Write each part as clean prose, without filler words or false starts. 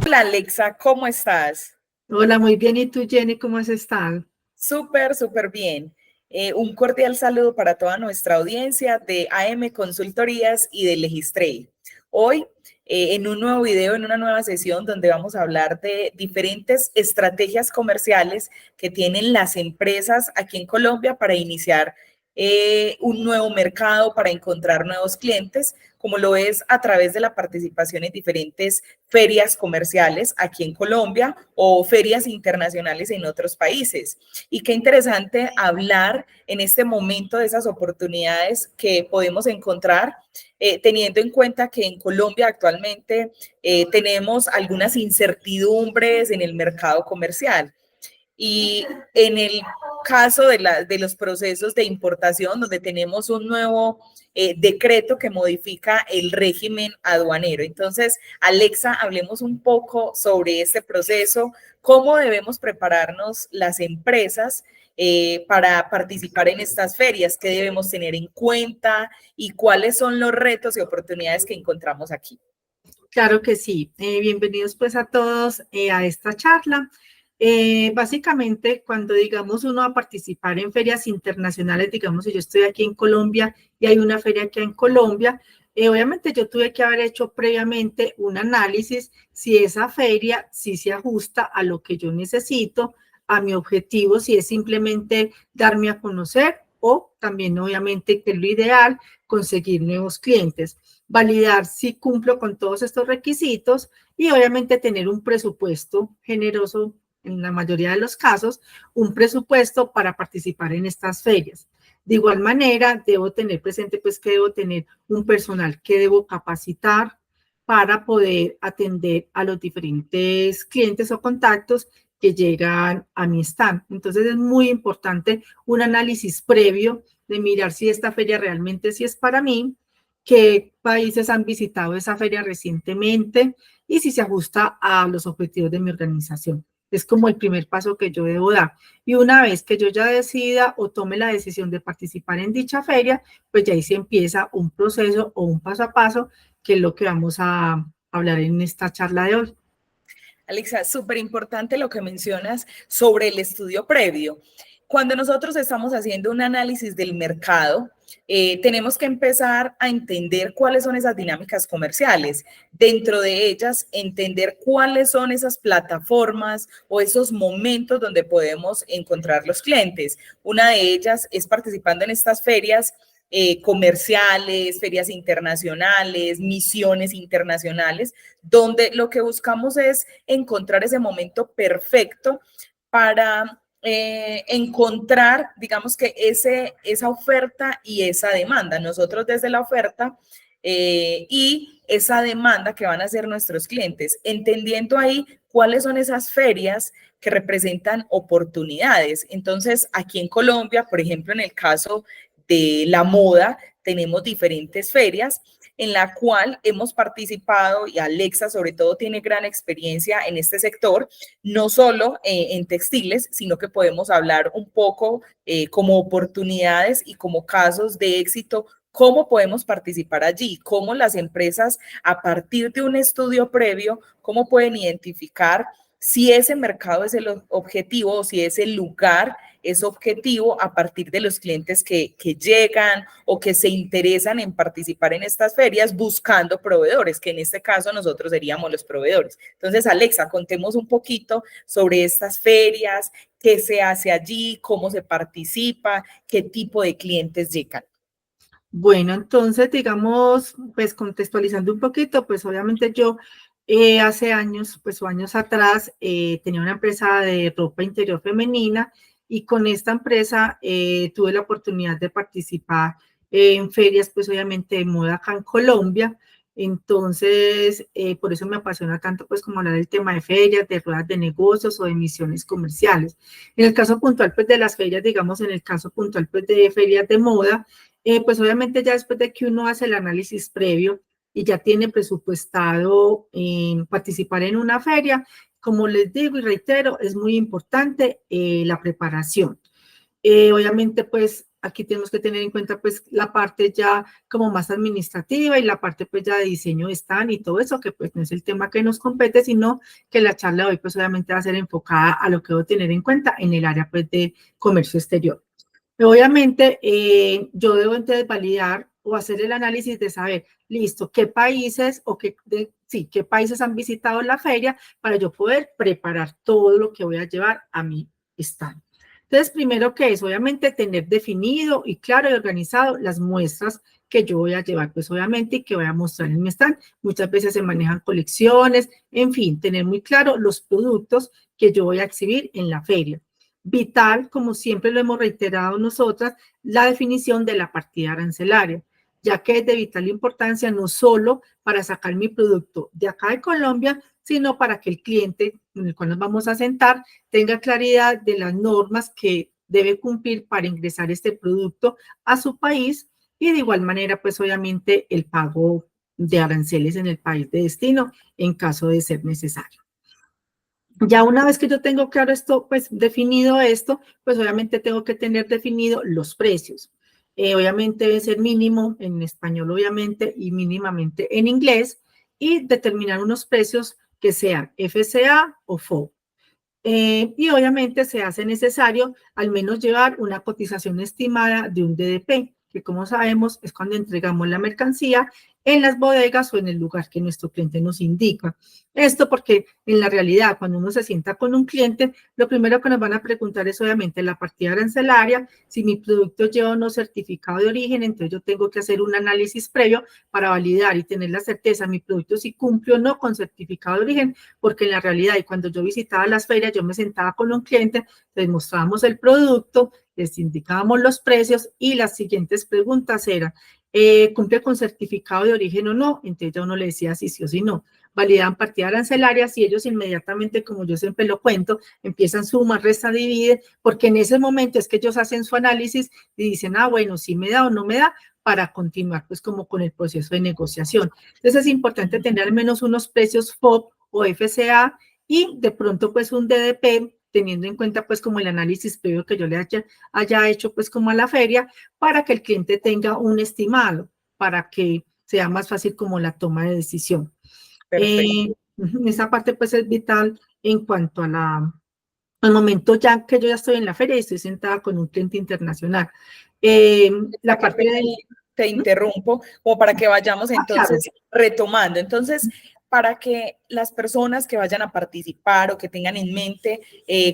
Hola Alexa, ¿cómo estás? Hola, muy bien. ¿Y tú, Jenny, cómo has estado? Súper, súper bien. Un cordial saludo para toda nuestra audiencia de AM Consultorías y de Legistrade. Hoy, en un nuevo video, en una nueva sesión donde vamos a hablar de diferentes estrategias comerciales que tienen las empresas aquí en Colombia para iniciar un nuevo mercado, para encontrar nuevos clientes, como lo es a través de la participación en diferentes ferias comerciales aquí en Colombia o ferias internacionales en otros países. Y qué interesante hablar en este momento de esas oportunidades que podemos encontrar, teniendo en cuenta que en Colombia actualmente tenemos algunas incertidumbres en el mercado comercial. Y en el caso de los procesos de importación, donde tenemos un nuevo decreto que modifica el régimen aduanero. Entonces, Alexa, hablemos un poco sobre este proceso, cómo debemos prepararnos las empresas para participar en estas ferias, qué debemos tener en cuenta y cuáles son los retos y oportunidades que encontramos aquí. Claro que sí. Bienvenidos pues a todos a esta charla. Básicamente, cuando digamos uno va a participar en ferias internacionales, digamos si yo estoy aquí en Colombia y hay una feria aquí en Colombia, obviamente yo tuve que haber hecho previamente un análisis si esa feria sí se ajusta a lo que yo necesito, a mi objetivo, si es simplemente darme a conocer o también obviamente que es lo ideal, conseguir nuevos clientes, validar si cumplo con todos estos requisitos y obviamente tener un presupuesto generoso en la mayoría de los casos, un presupuesto para participar en estas ferias. De igual manera, debo tener presente pues que debo tener un personal que debo capacitar para poder atender a los diferentes clientes o contactos que llegan a mi stand. Entonces es muy importante un análisis previo de mirar si esta feria realmente sí es para mí, qué países han visitado esa feria recientemente y si se ajusta a los objetivos de mi organización. Es como el primer paso que yo debo dar. Y una vez que yo ya decida o tome la decisión de participar en dicha feria, pues ya ahí se empieza un proceso o un paso a paso, que es lo que vamos a hablar en esta charla de hoy. Alexa, súper importante lo que mencionas sobre el estudio previo. Cuando nosotros estamos haciendo un análisis del mercado, tenemos que empezar a entender cuáles son esas dinámicas comerciales. Dentro de ellas, entender cuáles son esas plataformas o esos momentos donde podemos encontrar los clientes. Una de ellas es participando en estas ferias comerciales, ferias internacionales, misiones internacionales, donde lo que buscamos es encontrar ese momento perfecto para encontrar, digamos que esa oferta y esa demanda. Nosotros desde la oferta y esa demanda que van a ser nuestros clientes, entendiendo ahí cuáles son esas ferias que representan oportunidades. Entonces, aquí en Colombia, por ejemplo, en el caso de la moda, tenemos diferentes ferias en la cual hemos participado y Alexa sobre todo tiene gran experiencia en este sector, no solo en textiles, sino que podemos hablar un poco como oportunidades y como casos de éxito, cómo podemos participar allí, cómo las empresas a partir de un estudio previo, cómo pueden identificar si ese mercado es el objetivo o si ese lugar es objetivo a partir de los clientes que llegan o que se interesan en participar en estas ferias buscando proveedores, que en este caso nosotros seríamos los proveedores. Entonces, Alexa, contemos un poquito sobre estas ferias, qué se hace allí, cómo se participa, qué tipo de clientes llegan. Bueno, entonces, digamos, pues contextualizando un poquito, pues obviamente yo hace años, pues o años atrás, tenía una empresa de ropa interior femenina y con esta empresa tuve la oportunidad de participar en ferias, pues obviamente de moda acá en Colombia. Entonces, por eso me apasiona tanto, pues, como hablar del tema de ferias, de ruedas de negocios o de misiones comerciales. En el caso puntual, pues, de las ferias, digamos, en el caso puntual, pues, de ferias de moda, pues obviamente ya después de que uno hace el análisis previo y ya tiene presupuestado participar en una feria, como les digo y reitero, es muy importante la preparación. Obviamente, pues aquí tenemos que tener en cuenta pues la parte ya como más administrativa y la parte pues ya de diseño de stand y todo eso, que pues no es el tema que nos compete, sino que la charla de hoy pues obviamente va a ser enfocada a lo que debo tener en cuenta en el área pues de comercio exterior. Obviamente, yo debo entonces validar o hacer el análisis de saber, listo, qué países o qué países han visitado la feria para yo poder preparar todo lo que voy a llevar a mi stand. Entonces, primero que es, obviamente, tener definido y claro y organizado las muestras que yo voy a llevar, pues obviamente, y que voy a mostrar en mi stand. Muchas veces se manejan colecciones, en fin, tener muy claro los productos que yo voy a exhibir en la feria. Vital, como siempre lo hemos reiterado nosotras, la definición de la partida arancelaria, ya que es de vital importancia no solo para sacar mi producto de acá de Colombia, sino para que el cliente con el cual nos vamos a sentar tenga claridad de las normas que debe cumplir para ingresar este producto a su país y de igual manera, pues obviamente el pago de aranceles en el país de destino en caso de ser necesario. Ya una vez que yo tengo claro esto, pues definido esto, pues obviamente tengo que tener definido los precios. Obviamente debe ser mínimo en español, obviamente, y mínimamente en inglés, y determinar unos precios que sean FCA o FOB. Y obviamente se hace necesario al menos llevar una cotización estimada de un DDP, que como sabemos es cuando entregamos la mercancía en las bodegas o en el lugar que nuestro cliente nos indica. Esto porque en la realidad, cuando uno se sienta con un cliente, lo primero que nos van a preguntar es obviamente la partida arancelaria, si mi producto lleva o no certificado de origen, entonces yo tengo que hacer un análisis previo para validar y tener la certeza mi producto si cumple o no con certificado de origen, porque en la realidad, y cuando yo visitaba las ferias, yo me sentaba con un cliente, les mostrábamos el producto, les indicábamos los precios y las siguientes preguntas eran, ¿cumple con certificado de origen o no? Entonces yo no le decía si sí o si no. Validaban partida arancelaria y ellos inmediatamente, como yo siempre lo cuento, empiezan suma, resta, divide, porque en ese momento es que ellos hacen su análisis y dicen, bueno, sí me da o no me da, para continuar pues como con el proceso de negociación. Entonces es importante tener al menos unos precios FOB o FCA y de pronto pues un DDP, teniendo en cuenta pues como el análisis previo que yo le haya hecho pues como a la feria, para que el cliente tenga un estimado, para que sea más fácil como la toma de decisión. Esa parte pues es vital en cuanto a al momento ya que yo ya estoy en la feria y estoy sentada con un cliente internacional. La parte de... Te interrumpo, como para que vayamos entonces retomando. Entonces, para que las personas que vayan a participar o que tengan en mente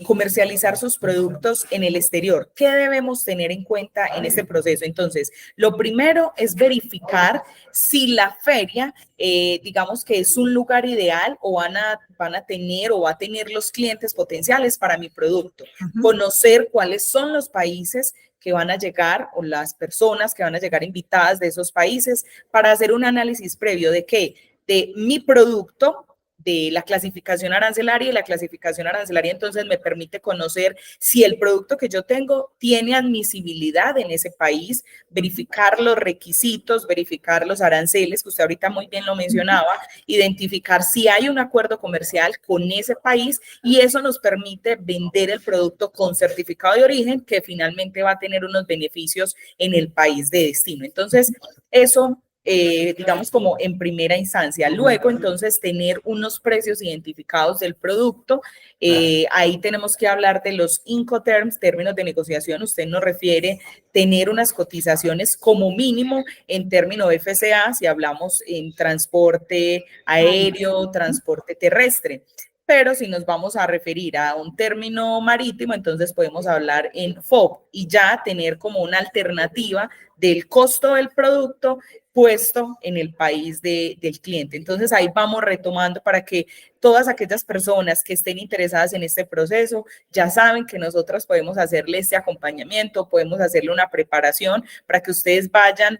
comercializar sus productos en el exterior, ¿qué debemos tener en cuenta en este proceso? Entonces, lo primero es verificar si la feria, digamos que es un lugar ideal o van a tener o va a tener los clientes potenciales para mi producto. Conocer cuáles son los países que van a llegar o las personas que van a llegar invitadas de esos países para hacer un análisis previo de qué, de mi producto, de la clasificación arancelaria, y la clasificación arancelaria entonces me permite conocer si el producto que yo tengo tiene admisibilidad en ese país, verificar los requisitos, verificar los aranceles, que usted ahorita muy bien lo mencionaba, identificar si hay un acuerdo comercial con ese país y eso nos permite vender el producto con certificado de origen que finalmente va a tener unos beneficios en el país de destino. Entonces, eso digamos como en primera instancia. Luego, entonces, tener unos precios identificados del producto. Ahí tenemos que hablar de los Incoterms, términos de negociación. Usted nos refiere tener unas cotizaciones como mínimo en término FCA, si hablamos en transporte aéreo, transporte terrestre. Pero si nos vamos a referir a un término marítimo, entonces podemos hablar en FOB y ya tener como una alternativa del costo del producto puesto en el país del cliente. Entonces ahí vamos retomando para que todas aquellas personas que estén interesadas en este proceso ya saben que nosotros podemos hacerle este acompañamiento, podemos hacerle una preparación para que ustedes vayan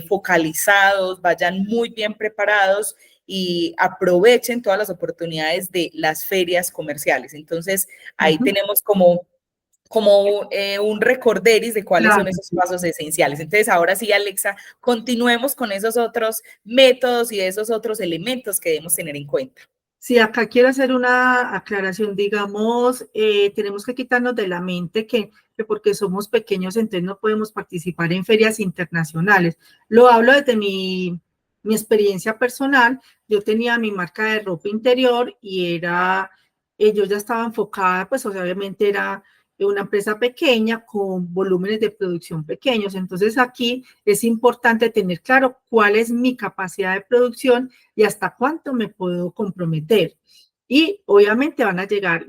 focalizados, vayan muy bien preparados y aprovechen todas las oportunidades de las ferias comerciales. Entonces ahí tenemos como un recorderis de cuáles son esos pasos esenciales. Entonces, ahora sí, Alexa, continuemos con esos otros métodos y esos otros elementos que debemos tener en cuenta. Sí, acá quiero hacer una aclaración, digamos, tenemos que quitarnos de la mente que porque somos pequeños entonces no podemos participar en ferias internacionales. Lo hablo desde mi experiencia personal. Yo tenía mi marca de ropa interior y yo ya estaba enfocada, pues obviamente era una empresa pequeña con volúmenes de producción pequeños. Entonces aquí es importante tener claro cuál es mi capacidad de producción y hasta cuánto me puedo comprometer. Y obviamente van a llegar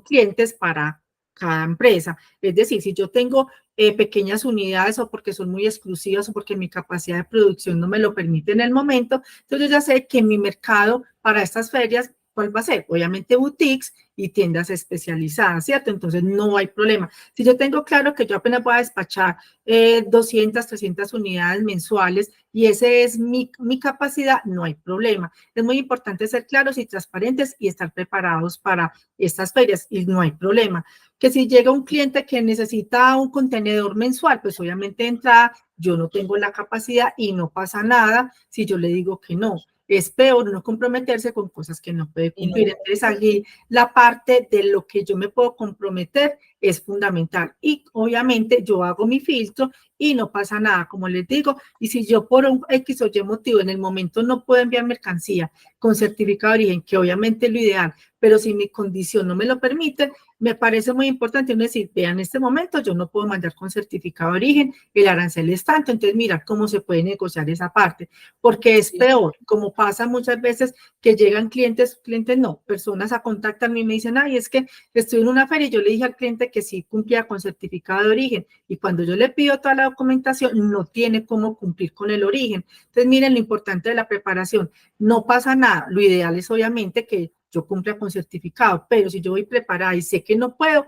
clientes para cada empresa. Es decir, si yo tengo pequeñas unidades o porque son muy exclusivas o porque mi capacidad de producción no me lo permite en el momento, entonces yo ya sé que mi mercado para estas ferias, ¿cuál va a ser? Obviamente boutiques y tiendas especializadas, ¿cierto? Entonces no hay problema. Si yo tengo claro que yo apenas voy a despachar 200, 300 unidades mensuales y esa es mi capacidad, no hay problema. Es muy importante ser claros y transparentes y estar preparados para estas ferias y no hay problema. Que si llega un cliente que necesita un contenedor mensual, pues obviamente entra, yo no tengo la capacidad y no pasa nada si yo le digo que no. Es peor no comprometerse con cosas que no puede Y cumplir. no, Entonces, aquí la parte de lo que yo me puedo comprometer es fundamental. Y obviamente yo hago mi filtro y no pasa nada, como les digo. Y si yo por un X o Y motivo en el momento no puedo enviar mercancía con certificado de origen, que obviamente es lo ideal, pero si mi condición no me lo permite, me parece muy importante uno decir, vean, en este momento yo no puedo mandar con certificado de origen, el arancel es tanto, entonces mira cómo se puede negociar esa parte, porque es sí. peor, como pasa muchas veces que llegan clientes no, personas a contactarme y me dicen, ay, es que estoy en una feria y yo le dije al cliente que sí cumplía con certificado de origen y cuando yo le pido toda la documentación no tiene cómo cumplir con el origen. Entonces miren lo importante de la preparación, no pasa nada, lo ideal es obviamente que yo cumpla con certificado, pero si yo voy preparada y sé que no puedo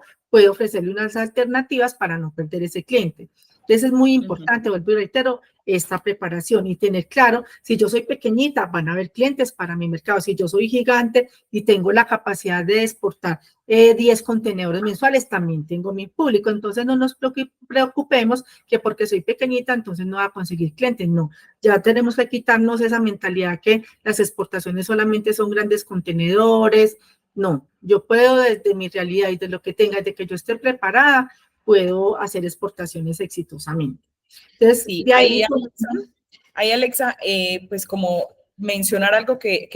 ofrecerle unas alternativas para no perder ese cliente. Entonces es muy importante, vuelvo y reitero, esta preparación y tener claro, si yo soy pequeñita, van a haber clientes para mi mercado. Si yo soy gigante y tengo la capacidad de exportar 10 contenedores mensuales, también tengo mi público. Entonces no nos preocupemos que porque soy pequeñita, entonces no va a conseguir clientes. No, ya tenemos que quitarnos esa mentalidad que las exportaciones solamente son grandes contenedores. No, yo puedo desde mi realidad y de lo que tenga, desde que yo esté preparada, puedo hacer exportaciones exitosamente. Entonces, Sí, de ahí, ahí Alexa, pues como mencionar algo que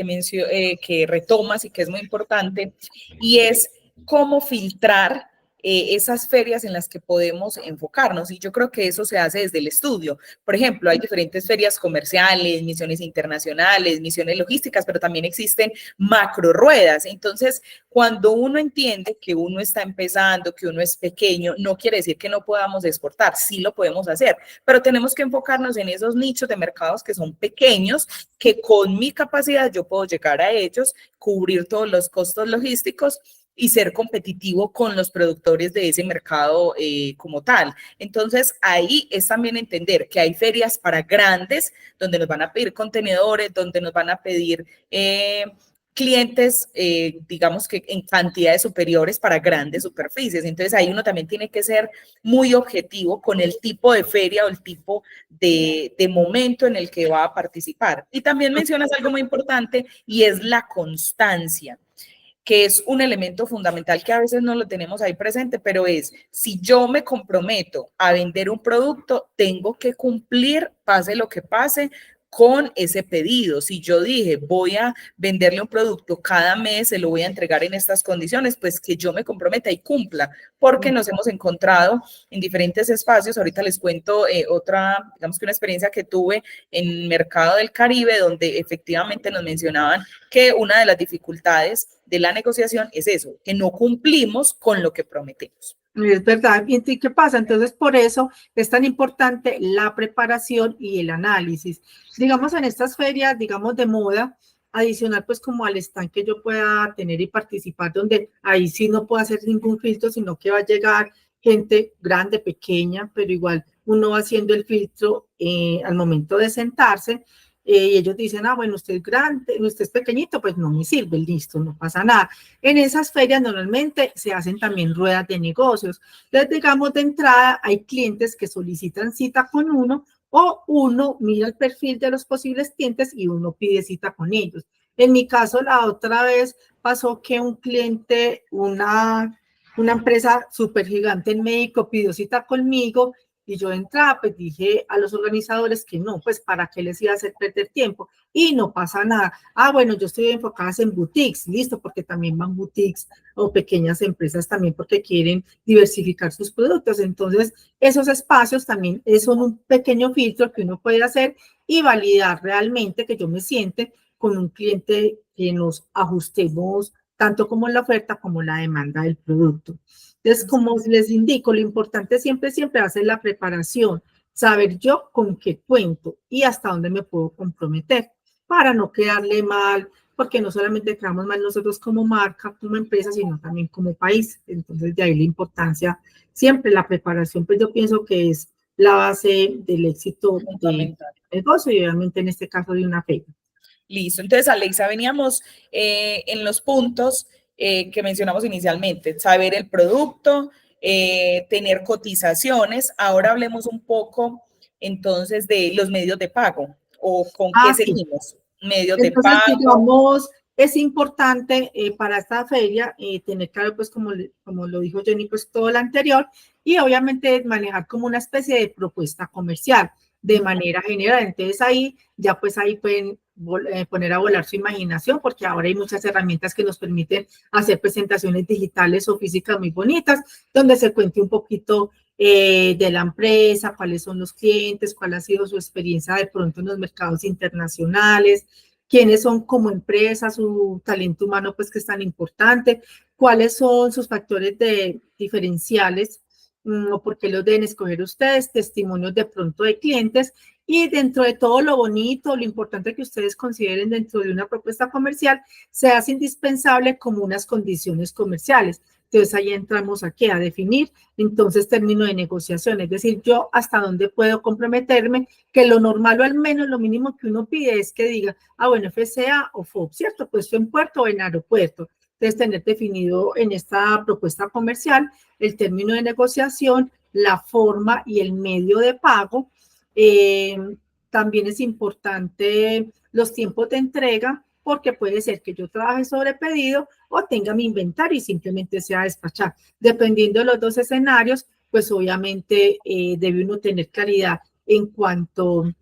retomas y que es muy importante, y es cómo filtrar esas ferias en las que podemos enfocarnos. Y yo creo que eso se hace desde el estudio. Por ejemplo, hay diferentes ferias comerciales, misiones internacionales, misiones logísticas, pero también existen macro ruedas. Entonces, cuando uno entiende que uno está empezando, que uno es pequeño, no quiere decir que no podamos exportar, sí lo podemos hacer, pero tenemos que enfocarnos en esos nichos de mercados que son pequeños, que con mi capacidad yo puedo llegar a ellos, cubrir todos los costos logísticos y ser competitivo con los productores de ese mercado como tal. Entonces, ahí es también entender que hay ferias para grandes, donde nos van a pedir contenedores, donde nos van a pedir clientes, digamos que en cantidades superiores para grandes superficies. Entonces ahí uno también tiene que ser muy objetivo con el tipo de feria o el tipo de momento en el que va a participar. Y también mencionas algo muy importante y es la constancia, que es un elemento fundamental que a veces no lo tenemos ahí presente, pero es, si yo me comprometo a vender un producto, tengo que cumplir, pase lo que pase, con ese pedido. Si yo dije, voy a venderle un producto cada mes, se lo voy a entregar en estas condiciones, pues que yo me comprometa y cumpla, porque nos hemos encontrado en diferentes espacios. Ahorita les cuento otra, digamos que una experiencia que tuve en el mercado del Caribe, donde efectivamente nos mencionaban que una de las dificultades de la negociación es eso, que no cumplimos con lo que prometemos. es verdad. ¿Y qué pasa? Entonces, por eso es tan importante la preparación y el análisis. Digamos, en estas ferias, digamos, de moda, adicional, pues como al stand que yo pueda tener y participar, donde ahí sí no puedo hacer ningún filtro, sino que va a llegar gente grande, pequeña, pero igual uno va haciendo el filtro al momento de sentarse. Y ellos dicen, ah, bueno, usted es grande, usted es pequeñito, pues no me sirve, listo, no pasa nada. En esas ferias normalmente se hacen también ruedas de negocios. Entonces, digamos, de entrada hay clientes que solicitan cita con uno o uno mira el perfil de los posibles clientes y uno pide cita con ellos. En mi caso, la otra vez pasó que un cliente, una empresa súper gigante en México pidió cita conmigo y yo entraba, pues dije a los organizadores que no, pues para qué les iba a hacer perder tiempo y no pasa nada. Ah, bueno, yo estoy enfocada en boutiques, listo, porque también van boutiques o pequeñas empresas también porque quieren diversificar sus productos. Entonces, esos espacios también son un pequeño filtro que uno puede hacer y validar realmente que yo me siente con un cliente que nos ajustemos tanto como la oferta como la demanda del producto. Entonces, como les indico, lo importante siempre, siempre hacer la preparación, saber yo con qué cuento y hasta dónde me puedo comprometer para no quedarle mal, porque no solamente quedamos mal nosotros como marca, como empresa, sino también como país. Entonces, de ahí la importancia, siempre la preparación, pues yo pienso que es la base del éxito del negocio y obviamente en este caso de una feria. Listo. Entonces, Alexa, veníamos en los puntos que mencionamos inicialmente, saber el producto, tener cotizaciones. Ahora hablemos un poco entonces de los medios de pago o con qué Sí. seguimos. Medios de Entonces, pago. digamos, es importante para esta feria tener claro, pues como lo dijo Jenny, pues todo lo anterior y obviamente manejar como una especie de propuesta comercial de manera general. Entonces ahí ya pues ahí pueden poner a volar su imaginación porque ahora hay muchas herramientas que nos permiten hacer presentaciones digitales o físicas muy bonitas donde se cuente un poquito de la empresa, cuáles son los clientes, cuál ha sido su experiencia de pronto en los mercados internacionales, quiénes son como empresa, su talento humano, pues que es tan importante, cuáles son sus factores de diferenciales o por qué los deben escoger ustedes, testimonios de pronto de clientes y dentro de todo lo bonito, lo importante que ustedes consideren dentro de una propuesta comercial, se hace indispensable como unas condiciones comerciales. Entonces ahí entramos aquí a definir, entonces término de negociación, es decir, yo hasta dónde puedo comprometerme, que lo normal o al menos lo mínimo que uno pide es que diga, bueno, FCA o FOB, ¿cierto? Puesto en puerto o en aeropuerto. Entonces tener definido en esta propuesta comercial el término de negociación, la forma y el medio de pago. También es importante los tiempos de entrega, porque puede ser que yo trabaje sobre pedido o tenga mi inventario y simplemente sea despachar. Dependiendo de los dos escenarios, pues obviamente debe uno tener claridad en cuanto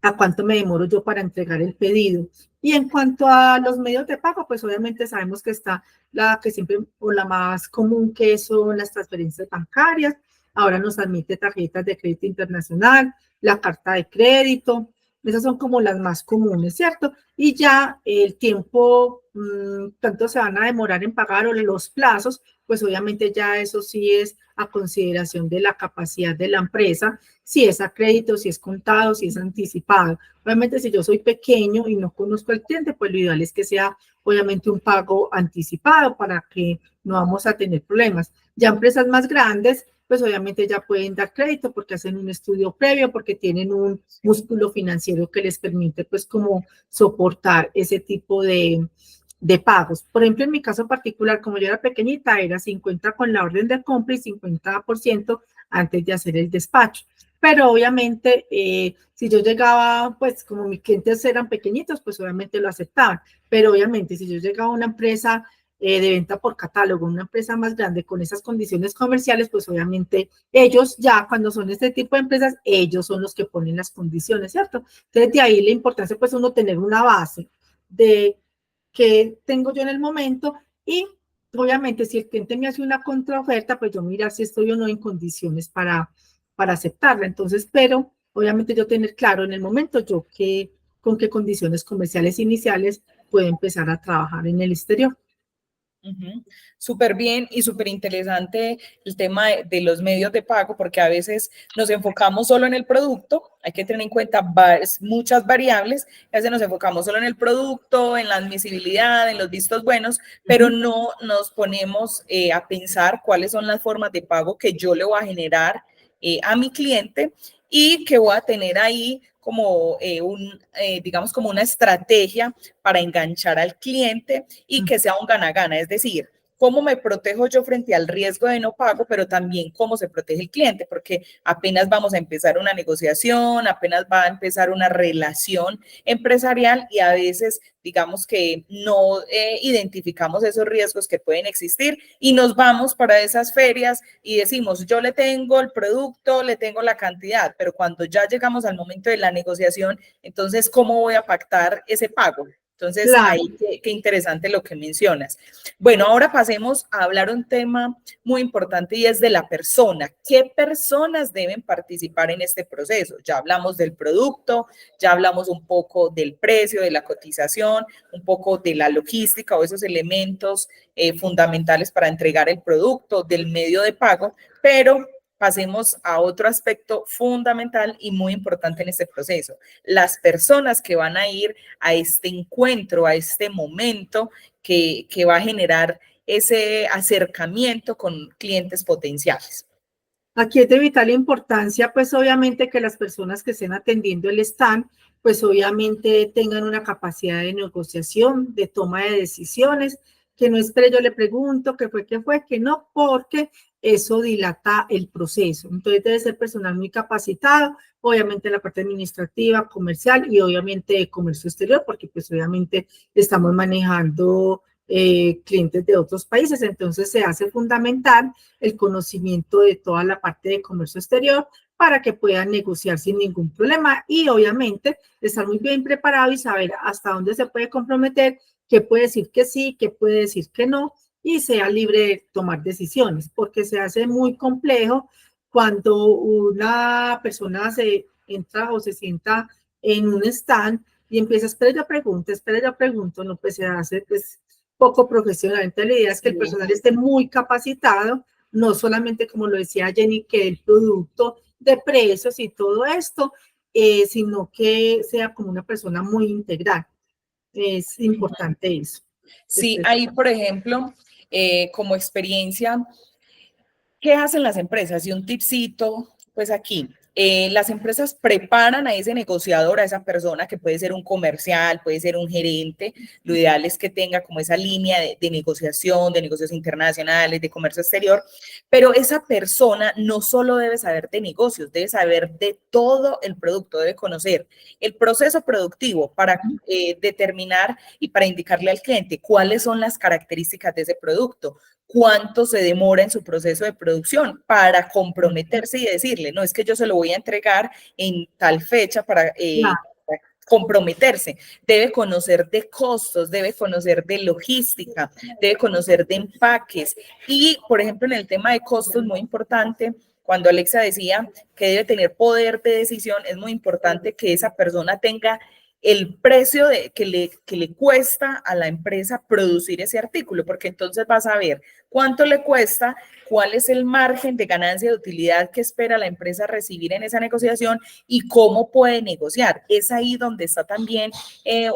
a cuánto me demoro yo para entregar el pedido. Y en cuanto a los medios de pago, pues obviamente sabemos que está la que siempre o la más común que son las transferencias bancarias. Ahora nos admite tarjetas de crédito internacional, la carta de crédito. Esas son como las más comunes, ¿cierto? Y ya el tiempo, tanto se van a demorar en pagar o los plazos, pues obviamente ya eso sí es a consideración de la capacidad de la empresa, si es a crédito, si es contado, si es anticipado. Obviamente si yo soy pequeño y no conozco al cliente, pues lo ideal es que sea obviamente un pago anticipado para que no vamos a tener problemas. Ya empresas más grandes, pues obviamente ya pueden dar crédito porque hacen un estudio previo, porque tienen un músculo financiero que les permite pues como soportar ese tipo de pagos. Por ejemplo, en mi caso particular, como yo era pequeñita, era 50 con la orden de compra y 50% antes de hacer el despacho. Pero obviamente, si yo llegaba, pues como mis clientes eran pequeñitos, pues obviamente lo aceptaban. Pero obviamente, si yo llegaba a una empresa de venta por catálogo, una empresa más grande con esas condiciones comerciales, pues obviamente ellos ya cuando son este tipo de empresas, ellos son los que ponen las condiciones, ¿cierto? Entonces de ahí la importancia pues uno tener una base de qué tengo yo en el momento y obviamente si el cliente me hace una contraoferta, pues yo mirar si estoy o no en condiciones para aceptarla. Entonces, pero obviamente yo tener claro en el momento yo con qué condiciones comerciales iniciales puedo empezar a trabajar en el exterior. Súper bien y súper interesante el tema de los medios de pago, porque a veces nos enfocamos solo en el producto, hay que tener en cuenta muchas variables, a veces nos enfocamos solo en el producto, en la admisibilidad, en los vistos buenos, pero no nos ponemos a pensar cuáles son las formas de pago que yo le voy a generar a mi cliente y que voy a tener ahí como digamos, como una estrategia para enganchar al cliente y que sea un gana-gana. Es decir, cómo me protejo yo frente al riesgo de no pago, pero también cómo se protege el cliente, porque apenas vamos a empezar una negociación, apenas va a empezar una relación empresarial y a veces digamos que no identificamos esos riesgos que pueden existir y nos vamos para esas ferias y decimos, yo le tengo el producto, le tengo la cantidad, pero cuando ya llegamos al momento de la negociación, entonces, ¿cómo voy a pactar ese pago? Entonces, Claro. ahí qué interesante lo que mencionas. Bueno, ahora pasemos a hablar un tema muy importante y es de la persona. ¿Qué personas deben participar en este proceso? Ya hablamos del producto, ya hablamos un poco del precio, de la cotización, un poco de la logística o esos elementos fundamentales para entregar el producto, del medio de pago, pero pasemos a otro aspecto fundamental y muy importante en este proceso. Las personas que van a ir a este encuentro, a este momento que va a generar ese acercamiento con clientes potenciales. Aquí es de vital importancia, pues obviamente que las personas que estén atendiendo el stand, pues obviamente tengan una capacidad de negociación, de toma de decisiones, que no espere yo le pregunto qué fue, que no, porque eso dilata el proceso. Entonces debe ser personal muy capacitado, obviamente en la parte administrativa, comercial y obviamente de comercio exterior, porque pues obviamente estamos manejando clientes de otros países, entonces se hace fundamental el conocimiento de toda la parte de comercio exterior para que puedan negociar sin ningún problema y obviamente estar muy bien preparado y saber hasta dónde se puede comprometer, qué puede decir que sí, qué puede decir que no y sea libre de tomar decisiones, porque se hace muy complejo cuando una persona se entra o se sienta en un stand y empieza, espera yo pregunto, no, pues se hace pues poco profesional. Entonces la idea es que el personal esté muy capacitado, no solamente como lo decía Jenny, que el producto de precios y todo esto, sino que sea como una persona muy integral. Es importante eso. Sí, ahí, por ejemplo, como experiencia, ¿qué hacen las empresas? Y un tipcito, pues aquí, las empresas preparan a ese negociador, a esa persona que puede ser un comercial, puede ser un gerente. Lo ideal es que tenga como esa línea de negociación, de negocios internacionales, de comercio exterior, pero esa persona no solo debe saber de negocios, debe saber de todo el producto, debe conocer el proceso productivo para determinar y para indicarle al cliente cuáles son las características de ese producto, cuánto se demora en su proceso de producción para comprometerse y decirle, no, es que yo se lo voy a entregar en tal fecha para comprometerse. Debe conocer de costos, debe conocer de logística, debe conocer de empaques. Y, por ejemplo, en el tema de costos, muy importante, cuando Alexa decía que debe tener poder de decisión, es muy importante que esa persona tenga el precio que le cuesta a la empresa producir ese artículo, porque entonces vas a ver cuánto le cuesta, cuál es el margen de ganancia de utilidad que espera la empresa recibir en esa negociación y cómo puede negociar. Es ahí donde está también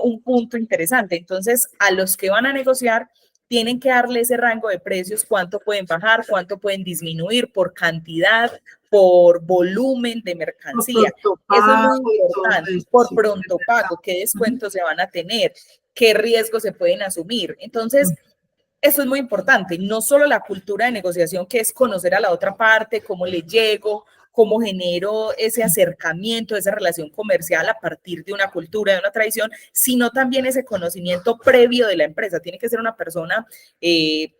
un punto interesante. Entonces, a los que van a negociar, tienen que darle ese rango de precios, cuánto pueden bajar, cuánto pueden disminuir por cantidad, por volumen de mercancía. Eso es muy importante. Por pronto pago, qué descuentos se van a tener, qué riesgos se pueden asumir. Entonces, eso es muy importante. No solo la cultura de negociación, que es conocer a la otra parte, cómo le llego, cómo genero ese acercamiento, esa relación comercial a partir de una cultura, de una tradición, sino también ese conocimiento previo de la empresa. Tiene que ser una persona,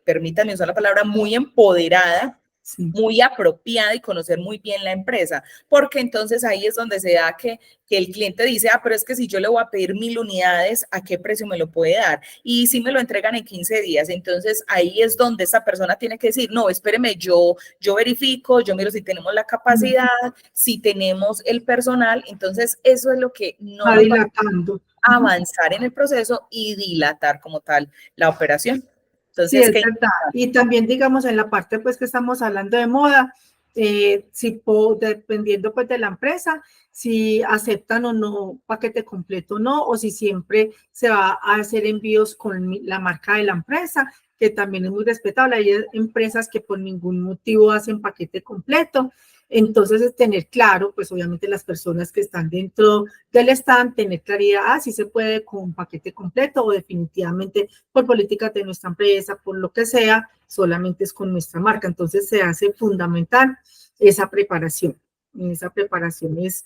permítanme usar la palabra, muy empoderada, muy apropiada y conocer muy bien la empresa, porque entonces ahí es donde se da que el cliente dice, pero es que si yo le voy a pedir 1000 unidades, ¿a qué precio me lo puede dar? Y si me lo entregan en 15 días, entonces ahí es donde esa persona tiene que decir, no, espéreme, yo verifico, yo miro si tenemos la capacidad, si tenemos el personal, entonces eso es lo que no va dilatando, avanzar en el proceso y dilatar como tal la operación. Entonces, sí, es verdad. Y también, digamos, en la parte, pues, que estamos hablando de moda, si dependiendo, pues, de la empresa, si aceptan o no paquete completo o no, o si siempre se va a hacer envíos con la marca de la empresa, que también es muy respetable. Hay empresas que por ningún motivo hacen paquete completo. Entonces, es tener claro, pues obviamente las personas que están dentro del stand, tener claridad, si se puede con un paquete completo o definitivamente por políticas de nuestra empresa, por lo que sea, solamente es con nuestra marca. Entonces, se hace fundamental esa preparación. Esa preparación es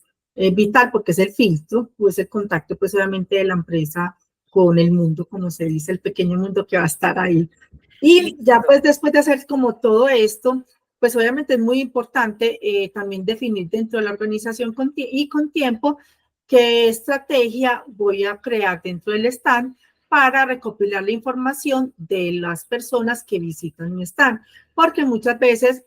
vital porque es el filtro, o es el contacto, pues obviamente de la empresa con el mundo, como se dice, el pequeño mundo que va a estar ahí. Y ya pues después de hacer como todo esto, pues obviamente es muy importante también definir dentro de la organización y con tiempo qué estrategia voy a crear dentro del stand para recopilar la información de las personas que visitan mi stand, porque muchas veces,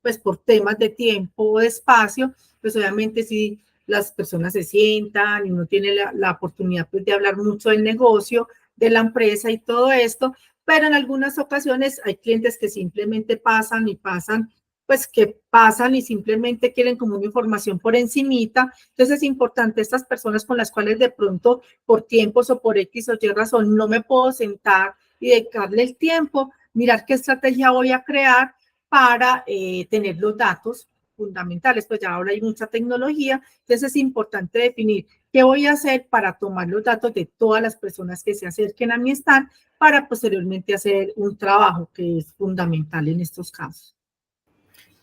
pues por temas de tiempo o de espacio, pues obviamente si las personas se sientan y uno tiene la oportunidad pues, de hablar mucho del negocio, de la empresa y todo esto, pero en algunas ocasiones hay clientes que simplemente pasan y pasan, pues que pasan y simplemente quieren como una información por encimita. Entonces es importante estas personas con las cuales de pronto por tiempos o por X o Y razón no me puedo sentar y dedicarle el tiempo, mirar qué estrategia voy a crear para tener los datos fundamentales, pues ya ahora hay mucha tecnología, entonces es importante definir qué voy a hacer para tomar los datos de todas las personas que se acerquen a mi stand para posteriormente hacer un trabajo que es fundamental en estos casos.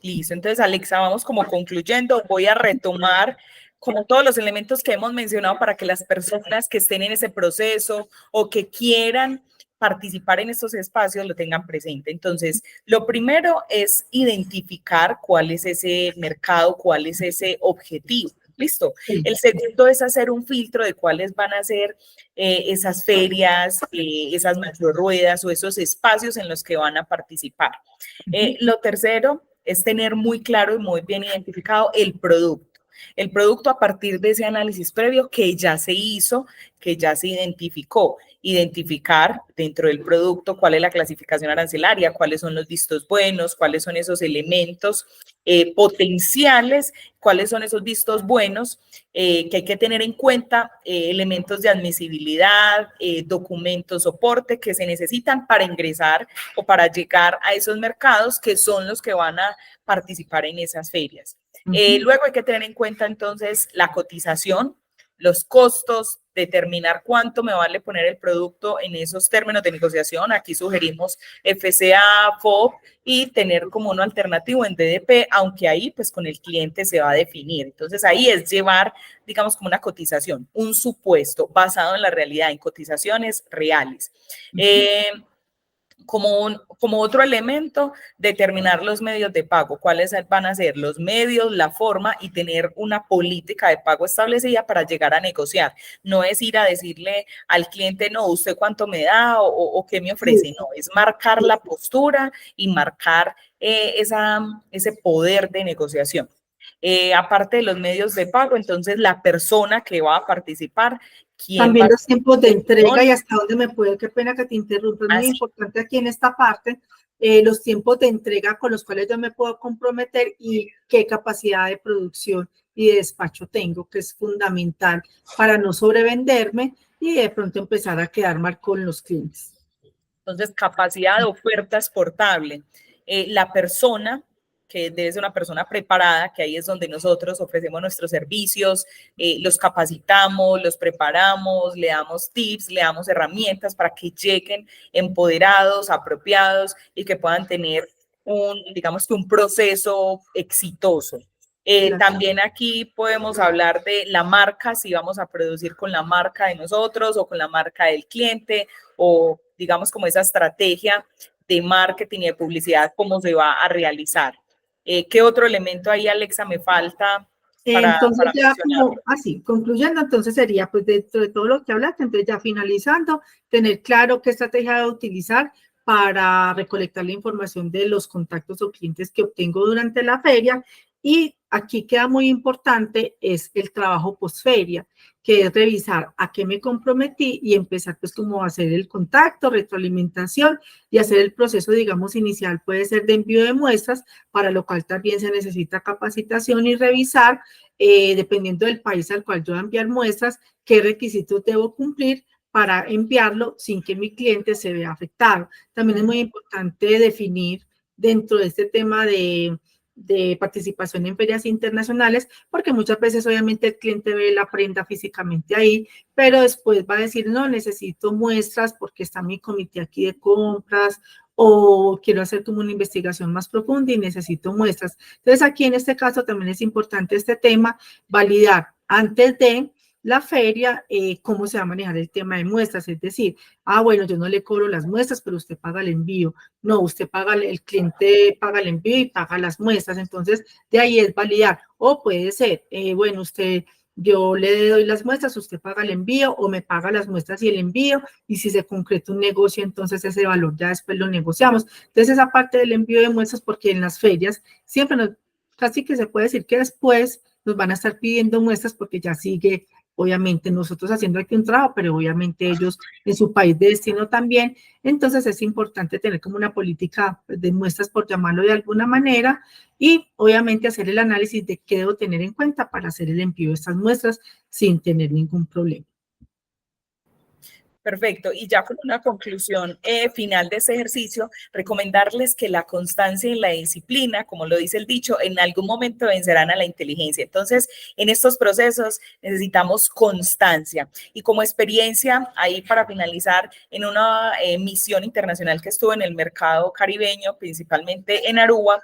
Listo, entonces Alexa, vamos como concluyendo, voy a retomar como todos los elementos que hemos mencionado para que las personas que estén en ese proceso o que quieran participar en estos espacios lo tengan presente. Entonces, lo primero es identificar cuál es ese mercado, cuál es ese objetivo. Listo. El segundo es hacer un filtro de cuáles van a ser esas ferias, esas macro-ruedas o esos espacios en los que van a participar. Lo tercero es tener muy claro y muy bien identificado el producto. El producto a partir de ese análisis previo que ya se hizo, que ya se identificó. Identificar dentro del producto cuál es la clasificación arancelaria, cuáles son los vistos buenos, cuáles son esos elementos potenciales, cuáles son esos vistos buenos que hay que tener en cuenta, elementos de admisibilidad, documentos, soporte que se necesitan para ingresar o para llegar a esos mercados que son los que van a participar en esas ferias. Luego hay que tener en cuenta entonces la cotización, los costos, determinar cuánto me vale poner el producto en esos términos de negociación. Aquí sugerimos FCA, FOB y tener como uno alternativo en DDP, aunque ahí pues con el cliente se va a definir. Entonces ahí es llevar, digamos, como una cotización, un supuesto basado en la realidad, en cotizaciones reales. Como otro elemento, determinar los medios de pago, cuáles van a ser los medios, la forma y tener una política de pago establecida para llegar a negociar. No es ir a decirle al cliente, no, usted cuánto me da o qué me ofrece, no, es marcar la postura y marcar ese poder de negociación. Aparte de los medios de pago, entonces la persona que va a participar, también los tiempos de entrega y hasta dónde me puede, qué pena que te interrumpa, es muy importante aquí en esta parte, los tiempos de entrega con los cuales yo me puedo comprometer y qué capacidad de producción y de despacho tengo, que es fundamental para no sobrevenderme y de pronto empezar a quedar mal con los clientes. Entonces, capacidad de oferta exportable. La persona que debe ser una persona preparada, que ahí es donde nosotros ofrecemos nuestros servicios, los capacitamos, los preparamos, le damos tips, le damos herramientas para que lleguen empoderados, apropiados y que puedan tener digamos que un proceso exitoso. También aquí podemos hablar de la marca, si vamos a producir con la marca de nosotros o con la marca del cliente o digamos como esa estrategia de marketing y de publicidad, cómo se va a realizar. ¿Qué otro elemento ahí, Alexa, me falta? Entonces ya como así, concluyendo, entonces sería pues dentro de todo lo que hablaste, entonces ya finalizando, tener claro qué estrategia de utilizar para recolectar la información de los contactos o clientes que obtengo durante la feria. Y aquí queda muy importante es el trabajo postferia, que es revisar a qué me comprometí y empezar pues como a hacer el contacto, retroalimentación y hacer el proceso, digamos, inicial puede ser de envío de muestras, para lo cual también se necesita capacitación y revisar, dependiendo del país al cual yo voy a enviar muestras, qué requisitos debo cumplir para enviarlo sin que mi cliente se vea afectado. También es muy importante definir dentro de este tema de de participación en ferias internacionales, porque muchas veces obviamente el cliente ve la prenda físicamente ahí, pero después va a decir, no, necesito muestras porque está mi comité aquí de compras, o quiero hacer como una investigación más profunda y necesito muestras. Entonces, aquí en este caso también es importante este tema, validar antes de la feria, cómo se va a manejar el tema de muestras, es decir, bueno, yo no le cobro las muestras, pero usted paga el envío. No, usted paga, el cliente paga el envío y paga las muestras, entonces de ahí es validar. O puede ser, bueno, yo le doy las muestras, usted paga el envío o me paga las muestras y el envío, y si se concreta un negocio, entonces ese valor ya después lo negociamos. Entonces esa parte del envío de muestras, porque en las ferias siempre casi que se puede decir que después nos van a estar pidiendo muestras porque ya sigue, obviamente, nosotros haciendo aquí un trabajo, pero obviamente ellos en su país de destino también. Entonces es importante tener como una política de muestras, por llamarlo de alguna manera, y obviamente hacer el análisis de qué debo tener en cuenta para hacer el envío de estas muestras sin tener ningún problema. Perfecto. Y ya con una conclusión final de ese ejercicio, recomendarles que la constancia y la disciplina, como lo dice el dicho, en algún momento vencerán a la inteligencia. Entonces, en estos procesos necesitamos constancia. Y como experiencia, ahí para finalizar, en una misión internacional que estuve en el mercado caribeño, principalmente en Aruba,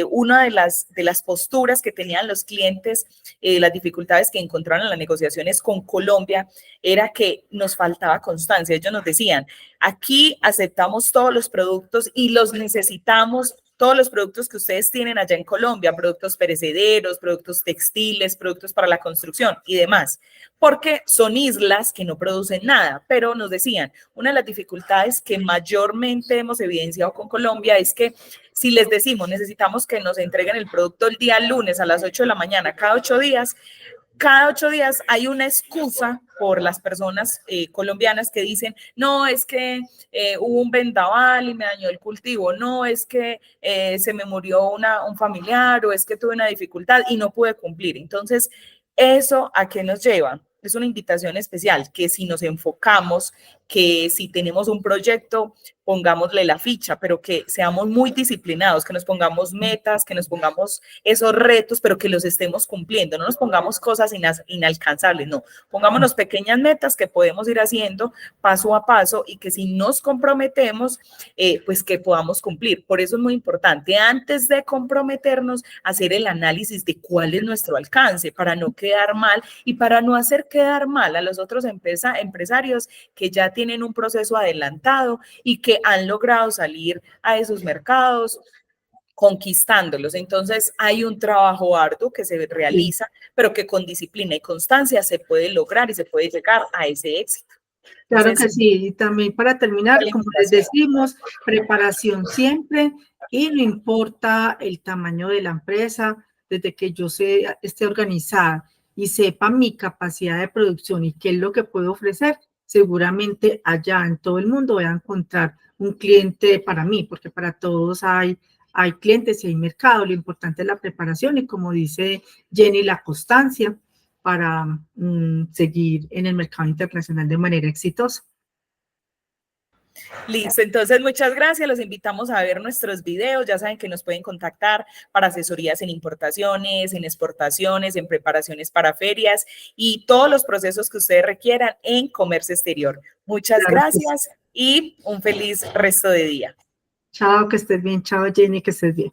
una de las posturas que tenían los clientes, las dificultades que encontraron en las negociaciones con Colombia, era que nos faltaba constancia. Ellos nos decían, aquí aceptamos todos los productos y los necesitamos, todos los productos que ustedes tienen allá en Colombia, productos perecederos, productos textiles, productos para la construcción y demás, porque son islas que no producen nada, pero nos decían, una de las dificultades que mayormente hemos evidenciado con Colombia es que si les decimos, necesitamos que nos entreguen el producto el día lunes a las 8 de la mañana, cada 8 días hay una excusa por las personas colombianas que dicen, no, es que hubo un vendaval y me dañó el cultivo, no, es que se me murió un familiar o es que tuve una dificultad y no pude cumplir. Entonces, ¿eso a qué nos lleva? Es una invitación especial, que si nos enfocamos, que si tenemos un proyecto, pongámosle la ficha, pero que seamos muy disciplinados, que nos pongamos metas, que nos pongamos esos retos, pero que los estemos cumpliendo, no nos pongamos cosas inalcanzables, no, pongámonos pequeñas metas que podemos ir haciendo paso a paso y que si nos comprometemos, pues que podamos cumplir. Por eso es muy importante, antes de comprometernos, hacer el análisis de cuál es nuestro alcance para no quedar mal y para no hacer quedar mal a los otros empresarios que ya tienen un proceso adelantado y que han logrado salir a esos mercados conquistándolos. Entonces hay un trabajo arduo que se realiza, pero que con disciplina y constancia se puede lograr y se puede llegar a ese éxito. Claro Entonces, que sí, y también para terminar, como les decimos, preparación siempre, y no importa el tamaño de la empresa, desde que yo esté organizada y sepa mi capacidad de producción y qué es lo que puedo ofrecer, seguramente allá en todo el mundo voy a encontrar un cliente para mí, porque para todos hay clientes y hay mercado. Lo importante es la preparación y, como dice Jenny, la constancia para seguir en el mercado internacional de manera exitosa. Listo, entonces muchas gracias, los invitamos a ver nuestros videos, ya saben que nos pueden contactar para asesorías en importaciones, en exportaciones, en preparaciones para ferias y todos los procesos que ustedes requieran en comercio exterior. Muchas gracias y un feliz resto de día. Chao, que estés bien. Chao, Jenny, que estés bien.